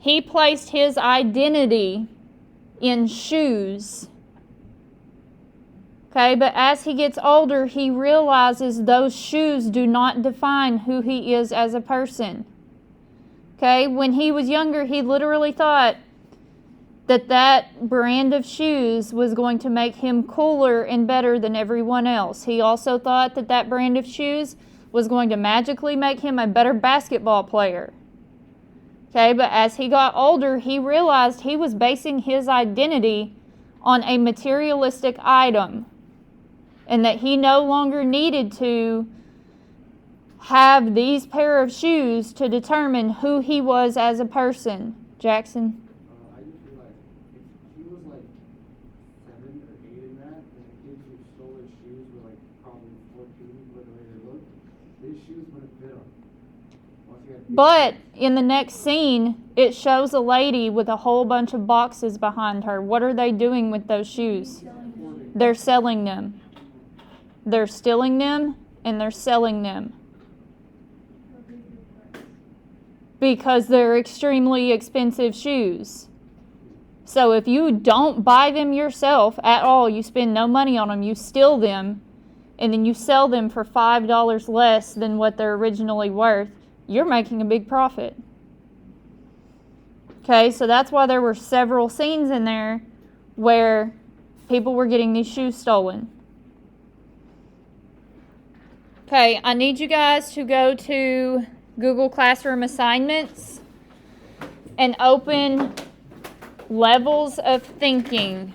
He placed his identity in shoes. Okay, but as he gets older, he realizes those shoes do not define who he is as a person. Okay, when he was younger, he literally thought that brand of shoes was going to make him cooler and better than everyone else. He also thought that brand of shoes was going to magically make him a better basketball player. Okay, but as he got older, he realized he was basing his identity on a materialistic item, and that he no longer needed to have these pair of shoes to determine who he was as a person. Jackson? I just realized if he was like 7 or 8 in that, and the kids who stole his shoes were like probably 14 with the way they looked, his shoes would have fit him. But in the next scene, it shows a lady with a whole bunch of boxes behind her. What are they doing with those shoes? They're selling them. They're stealing them and they're selling them. Because they're extremely expensive shoes. So if you don't buy them yourself at all, you spend no money on them, you steal them, and then you sell them for $5 less than what they're originally worth, you're making a big profit. Okay, so that's why there were several scenes in there where people were getting these shoes stolen. Okay, I need you guys to go to Google Classroom Assignments and open Levels of Thinking.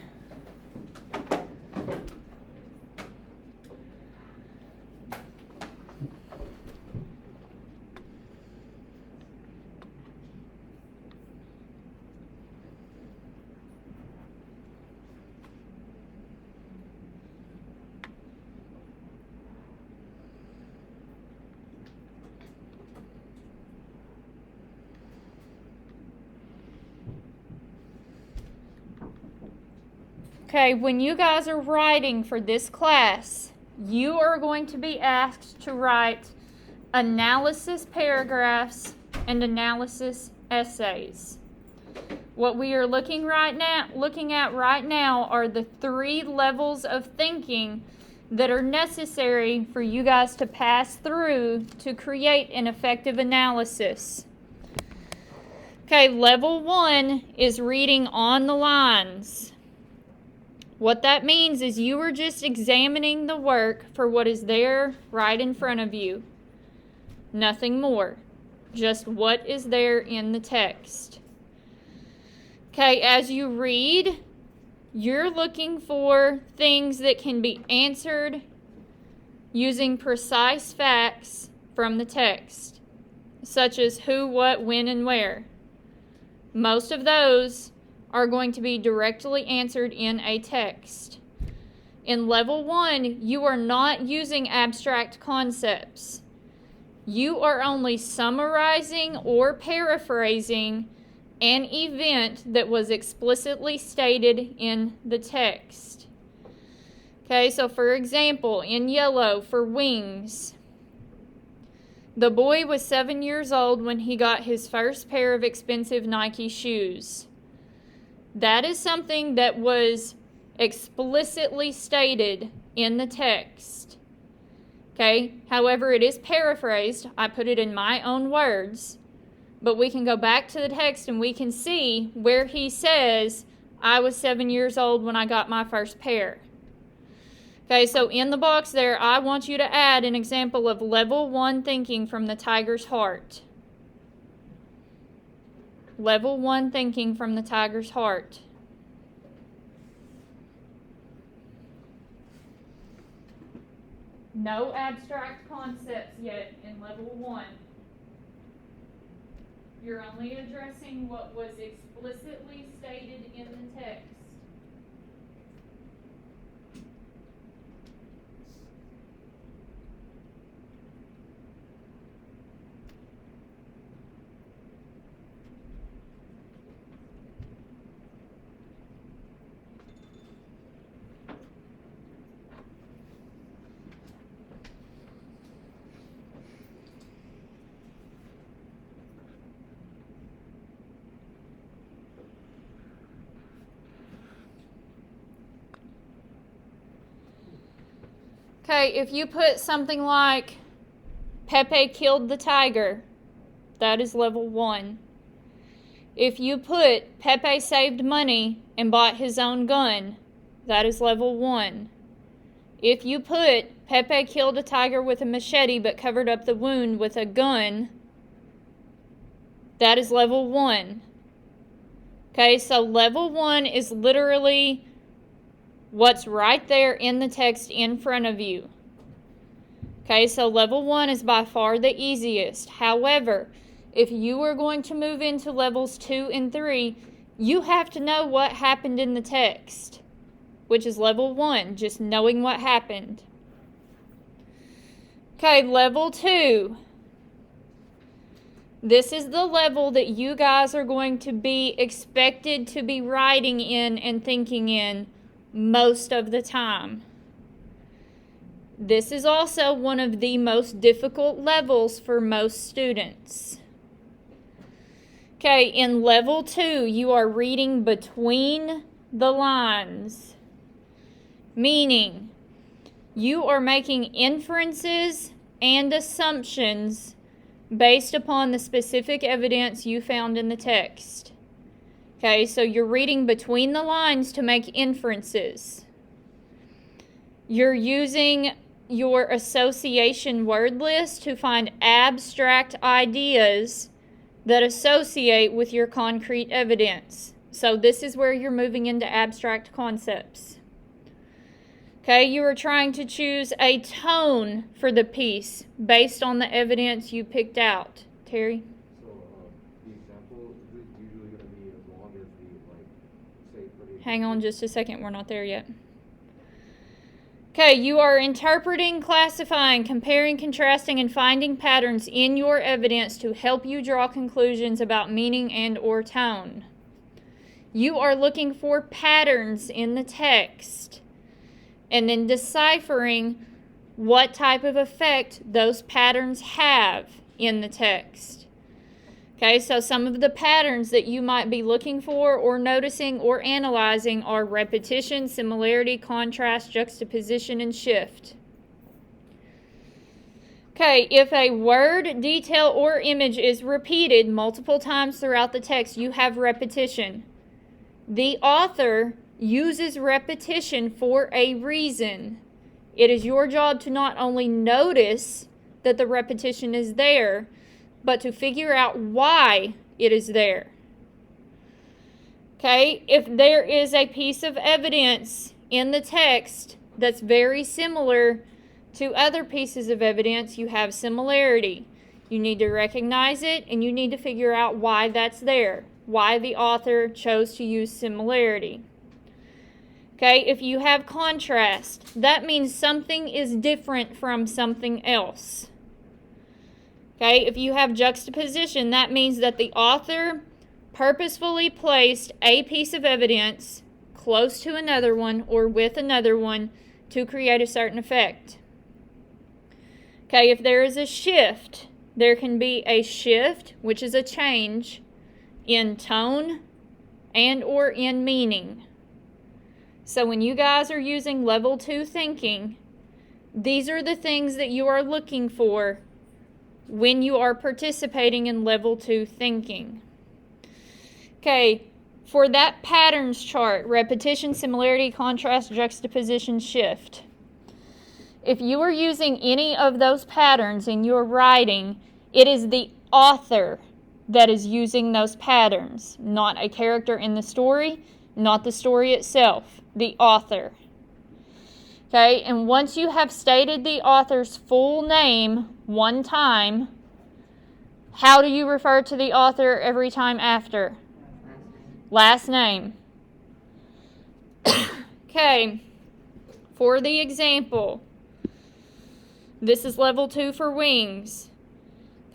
Okay, when you guys are writing for this class, you are going to be asked to write analysis paragraphs and analysis essays. What we are looking at right now are the 3 levels of thinking that are necessary for you guys to pass through to create an effective analysis. Okay, level 1 is reading on the lines. What that means is you are just examining the work for what is there right in front of you. Nothing more. Just what is there in the text. Okay, as you read, you're looking for things that can be answered using precise facts from the text, such as who, what, when, and where. Most of those are going to be directly answered in a text. In level 1, you are not using abstract concepts. You are only summarizing or paraphrasing an event that was explicitly stated in the text. Okay, so for example, in yellow, for wings, the boy was 7 years old when he got his first pair of expensive Nike shoes. That is something that was explicitly stated in the text. Okay, however, it is paraphrased. I put it in my own words. But we can go back to the text and we can see where he says, I was 7 years old when I got my first pair. Okay, so in the box there, I want you to add an example of level 1 thinking from the tiger's heart. Level 1 thinking from the tiger's heart. No abstract concepts yet in level 1. You're only addressing what was explicitly stated in the text. Okay, if you put something like Pepe killed the tiger, that is level 1. If you put Pepe saved money and bought his own gun, that is level 1. If you put Pepe killed a tiger with a machete but covered up the wound with a gun, that is level 1. Okay, so level 1 is literally what's right there in the text in front of you. Okay, so level 1 is by far the easiest. However, if you are going to move into levels 2 and 3, you have to know what happened in the text, which is level 1, just knowing what happened. Okay, level 2. This is the level that you guys are going to be expected to be writing in and thinking in most of the time. This is also one of the most difficult levels for most students. Okay, in level 2, you are reading between the lines, meaning you are making inferences and assumptions based upon the specific evidence you found in the text. Okay, so you're reading between the lines to make inferences. You're using your association word list to find abstract ideas that associate with your concrete evidence. So this is where you're moving into abstract concepts. Okay, you are trying to choose a tone for the piece based on the evidence you picked out. Terry? So the example is usually going to be as long as the, say, for the... Hang on just a second, we're not there yet. Okay, you are interpreting, classifying, comparing, contrasting, and finding patterns in your evidence to help you draw conclusions about meaning and or tone. You are looking for patterns in the text and then deciphering what type of effect those patterns have in the text. Okay, so some of the patterns that you might be looking for or noticing or analyzing are repetition, similarity, contrast, juxtaposition, and shift. Okay, if a word, detail, or image is repeated multiple times throughout the text, you have repetition. The author uses repetition for a reason. It is your job to not only notice that the repetition is there, but to figure out why it is there. Okay, if there is a piece of evidence in the text that's very similar to other pieces of evidence, you have similarity. You need to recognize it and you need to figure out why that's there, why the author chose to use similarity. Okay, if you have contrast, that means something is different from something else. Okay, if you have juxtaposition, that means that the author purposefully placed a piece of evidence close to another one or with another one to create a certain effect. Okay, if there is a shift, there can be a shift, which is a change in tone and or in meaning. So when you guys are using level 2 thinking, these are the things that you are looking for when you are participating in level 2 thinking. Okay, for that patterns chart, repetition, similarity, contrast, juxtaposition, shift. If you are using any of those patterns in your writing, it is the author that is using those patterns, not a character in the story, not the story itself, the author. Okay, and once you have stated the author's full name one time, how do you refer to the author every time after? Last name. Okay, for the example, this is level 2 for wings.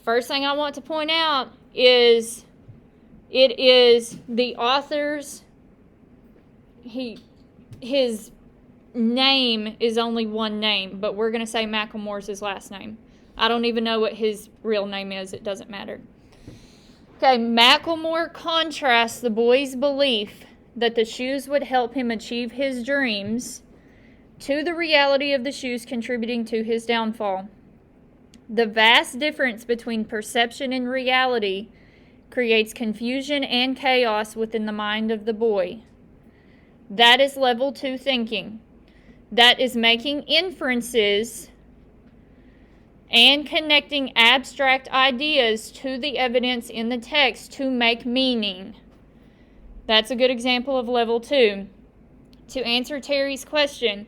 First thing I want to point out is it is the author's, his name is only one name, but we're going to say Macklemore's his last name. I don't even know what his real name is. It doesn't matter. Okay, Macklemore contrasts the boy's belief that the shoes would help him achieve his dreams to the reality of the shoes contributing to his downfall. The vast difference between perception and reality creates confusion and chaos within the mind of the boy. That is level 2 thinking. That is making inferences and connecting abstract ideas to the evidence in the text to make meaning. That's a good example of level 2. To answer Terry's question,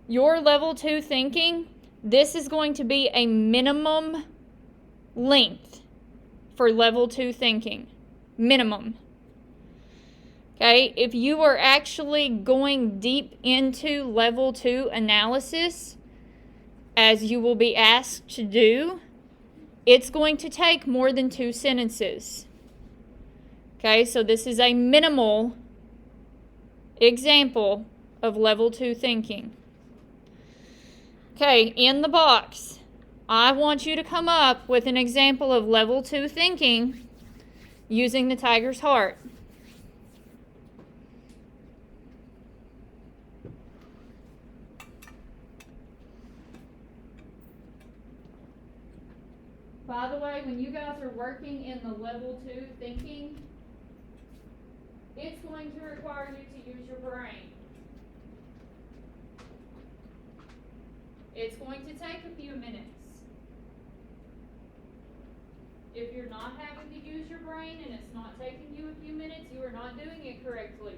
your level 2 thinking, this is going to be a minimum length for level 2 thinking. Minimum. Okay, if you are actually going deep into level 2 analysis, as you will be asked to do, it's going to take more than 2 sentences. Okay, so this is a minimal example of level 2 thinking. Okay, in the box, I want you to come up with an example of level 2 thinking using the tiger's heart. By the way, when you guys are working in the level 2 thinking, it's going to require you to use your brain. It's going to take a few minutes. If you're not having to use your brain and it's not taking you a few minutes, you are not doing it correctly.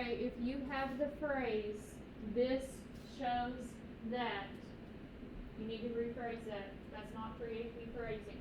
Okay, if you have the phrase, this shows that, you need to rephrase that. That's not creative rephrasing.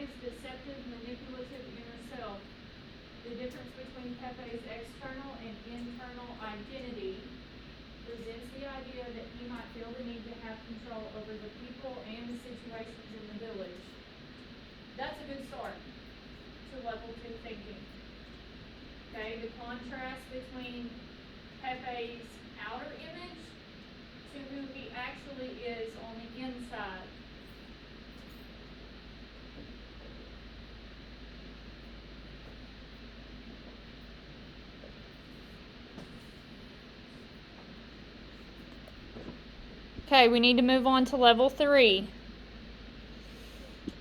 Pepe's deceptive, manipulative inner self. The difference between Pepe's external and internal identity presents the idea that he might feel the need to have control over the people and the situations in the village. That's a good start to level 2 thinking. Okay, the contrast between Pepe's outer image to who he actually is on the inside. Okay, we need to move on to level 3.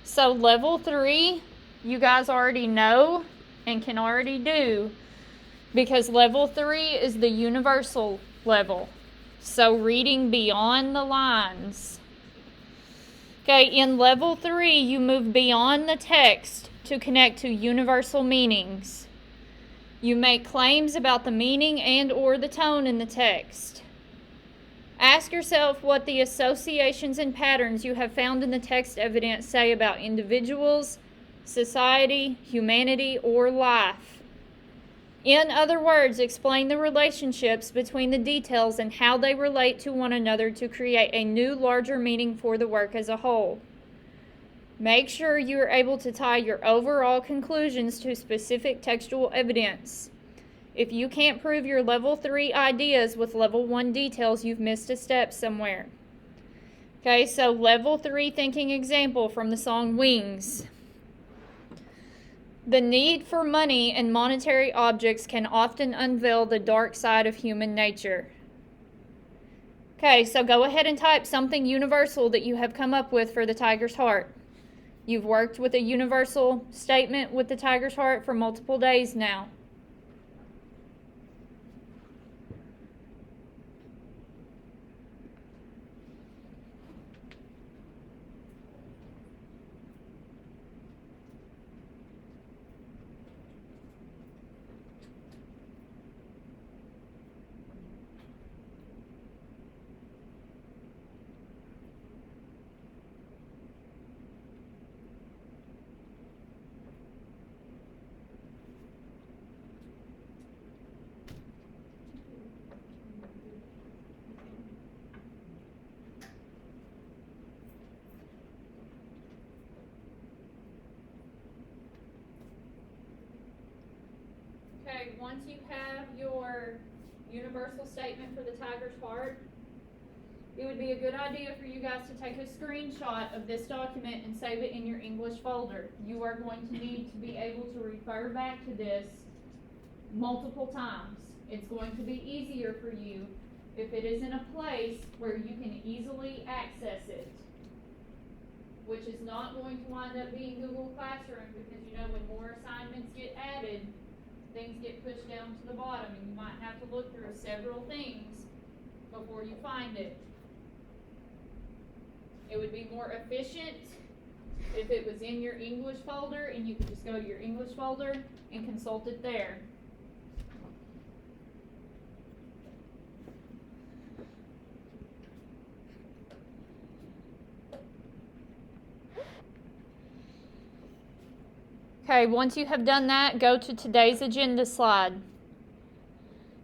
So level 3, you guys already know and can already do, because level 3 is the universal level. So reading beyond the lines. Okay, in level 3, you move beyond the text to connect to universal meanings. You make claims about the meaning and or the tone in the text. Ask yourself what the associations and patterns you have found in the text evidence say about individuals, society, humanity, or life. In other words, explain the relationships between the details and how they relate to one another to create a new, larger meaning for the work as a whole. Make sure you are able to tie your overall conclusions to specific textual evidence. If you can't prove your level 3 ideas with level 1 details, you've missed a step somewhere. Okay, so level 3 thinking example from the song Wings. The need for money and monetary objects can often unveil the dark side of human nature. Okay, so go ahead and type something universal that you have come up with for the tiger's heart. You've worked with a universal statement with the tiger's heart for multiple days now. Okay, once you have your universal statement for the tiger's heart, it would be a good idea for you guys to take a screenshot of this document and save it in your English folder. You are going to need to be able to refer back to this multiple times. It's going to be easier for you if it is in a place where you can easily access it, which is not going to wind up being Google Classroom, because you know when more assignments get added, things get pushed down to the bottom and you might have to look through several things before you find it. It would be more efficient if it was in your English folder and you could just go to your English folder and consult it there. Okay, once you have done that, go to today's agenda slide.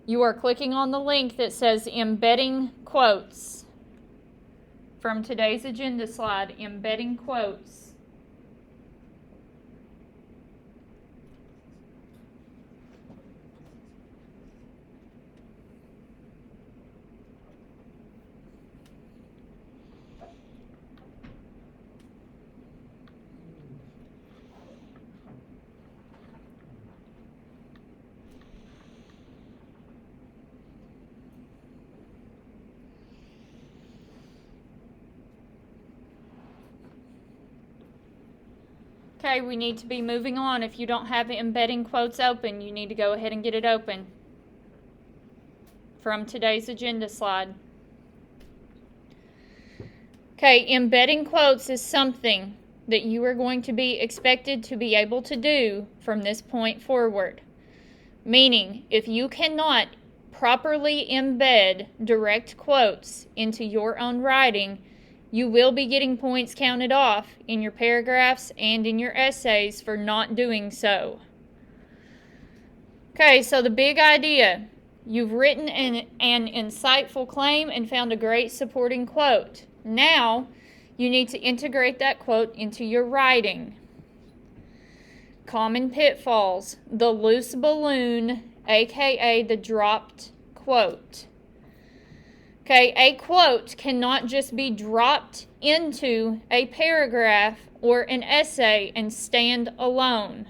You are clicking on the link that says Embedding Quotes. From today's agenda slide, Embedding Quotes. Okay, we need to be moving on. If you don't have embedding quotes open, you need to go ahead and get it open. From today's agenda slide. Okay, embedding quotes is something that you are going to be expected to be able to do from this point forward. Meaning, if you cannot properly embed direct quotes into your own writing, You will be getting points counted off in your paragraphs and in your essays for not doing so. Okay, so the big idea. You've written an insightful claim and found a great supporting quote. Now, you need to integrate that quote into your writing. Common pitfalls. The loose balloon, aka the dropped quote. Okay, a quote cannot just be dropped into a paragraph or an essay and stand alone.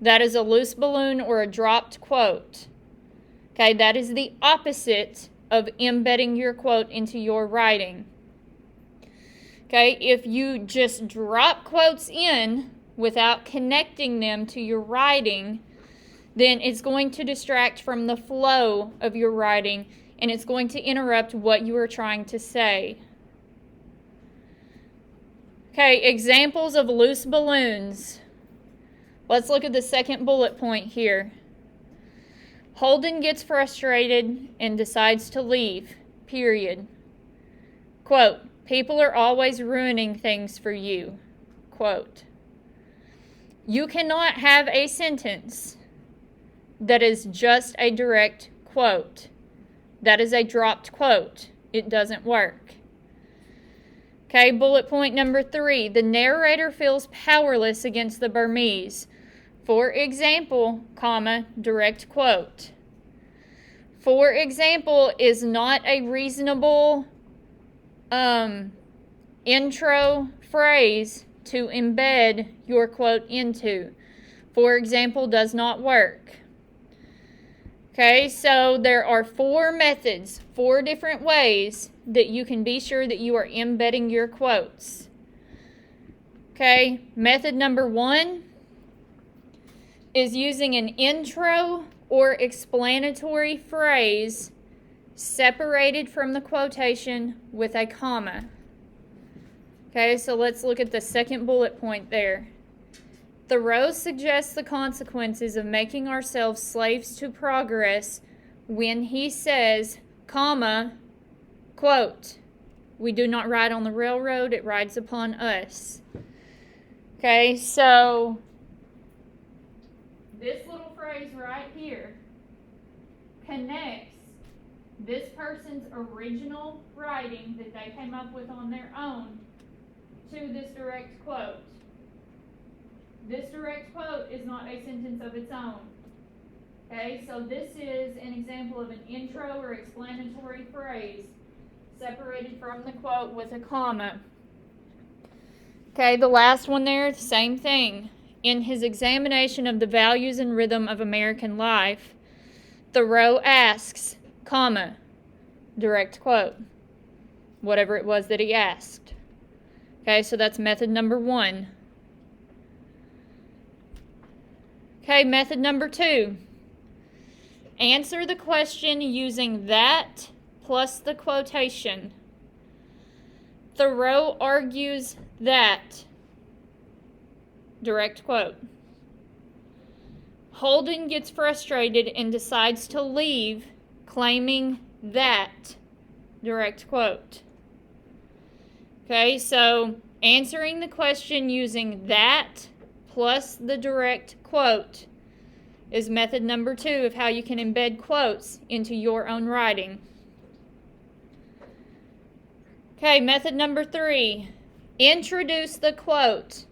That is a loose balloon or a dropped quote. Okay, that is the opposite of embedding your quote into your writing. Okay, if you just drop quotes in without connecting them to your writing, then it's going to distract from the flow of your writing, and it's going to interrupt what you are trying to say. Okay, examples of loose balloons. Let's look at the second bullet point here. Holden gets frustrated and decides to leave, period. Quote, people are always ruining things for you. Quote. You cannot have a sentence that is just a direct quote. That is a dropped quote. It doesn't work. Okay, bullet point number 3. The narrator feels powerless against the Burmese. For example, comma, direct quote. For example is not a reasonable intro phrase to embed your quote into. For example does not work. Okay, so there are 4 methods, 4 different ways that you can be sure that you are embedding your quotes. Okay, method number 1 is using an intro or explanatory phrase separated from the quotation with a comma. Okay, so let's look at the second bullet point there. Thoreau suggests the consequences of making ourselves slaves to progress when he says, comma, quote, we do not ride on the railroad, it rides upon us. Okay, so this little phrase right here connects this person's original writing that they came up with on their own to this direct quote. This direct quote is not a sentence of its own. Okay, so this is an example of an intro or explanatory phrase separated from the quote with a comma. Okay, the last one there, the same thing. In his examination of the values and rhythm of American life, Thoreau asks, comma, direct quote, whatever it was that he asked. Okay, so that's method number 1. Okay, method number 2. Answer the question using that plus the quotation. Thoreau argues that. Direct quote. Holden gets frustrated and decides to leave, claiming that. Direct quote. Okay, so answering the question using that plus the direct quote is method number 2 of how you can embed quotes into your own writing. Okay, method number 3. Introduce the quote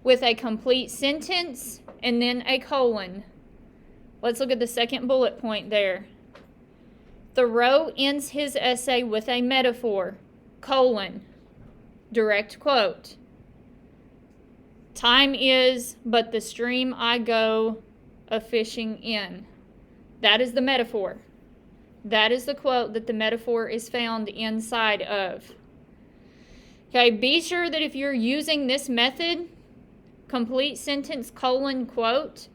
with a complete sentence and then a colon. Let's look at the second bullet point there. Thoreau ends his essay with a metaphor, colon, direct quote. Time is but the stream I go a-fishing in. That is the metaphor. That is the quote that the metaphor is found inside of. Okay, be sure that if you're using this method, complete sentence colon quote,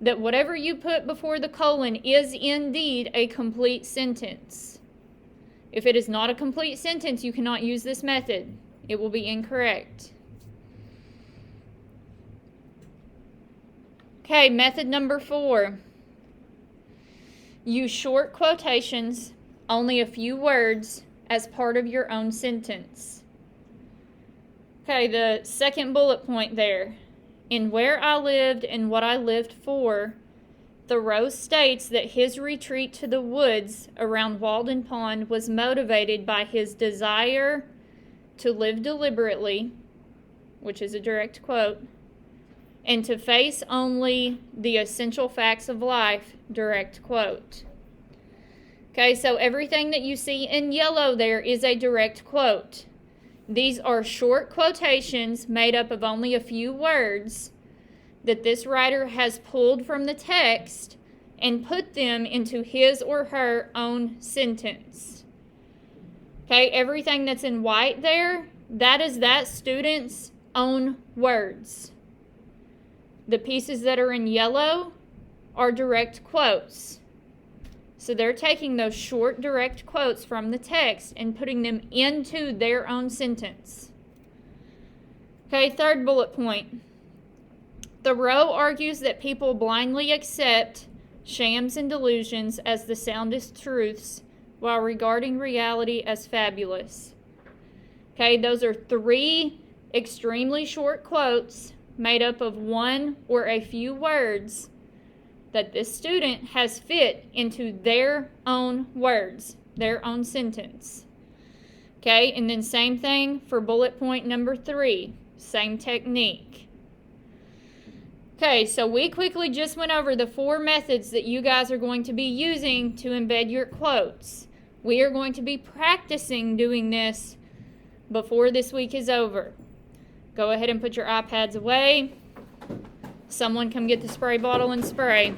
that whatever you put before the colon is indeed a complete sentence. If it is not a complete sentence, you cannot use this method. It will be incorrect. Okay, method number 4. Use short quotations, only a few words, as part of your own sentence. Okay, the second bullet point there. In where I lived and what I lived for, Thoreau states that his retreat to the woods around Walden Pond was motivated by his desire to live deliberately, which is a direct quote, and to face only the essential facts of life, direct quote. Okay, so everything that you see in yellow there is a direct quote. These are short quotations made up of only a few words that this writer has pulled from the text and put them into his or her own sentence. Okay, everything that's in white there, that is that student's own words. The pieces that are in yellow are direct quotes. So they're taking those short direct quotes from the text and putting them into their own sentence. Okay, third bullet point. Thoreau argues that people blindly accept shams and delusions as the soundest truths while regarding reality as fabulous. Okay, those are three extremely short quotes made up of one or a few words that this student has fit into their own words, their own sentence. Okay, and then same thing for bullet point number 3, same technique. Okay, so we quickly just went over the 4 methods that you guys are going to be using to embed your quotes. We are going to be practicing doing this before this week is over. Go ahead and put your iPads away. Someone come get the spray bottle and spray.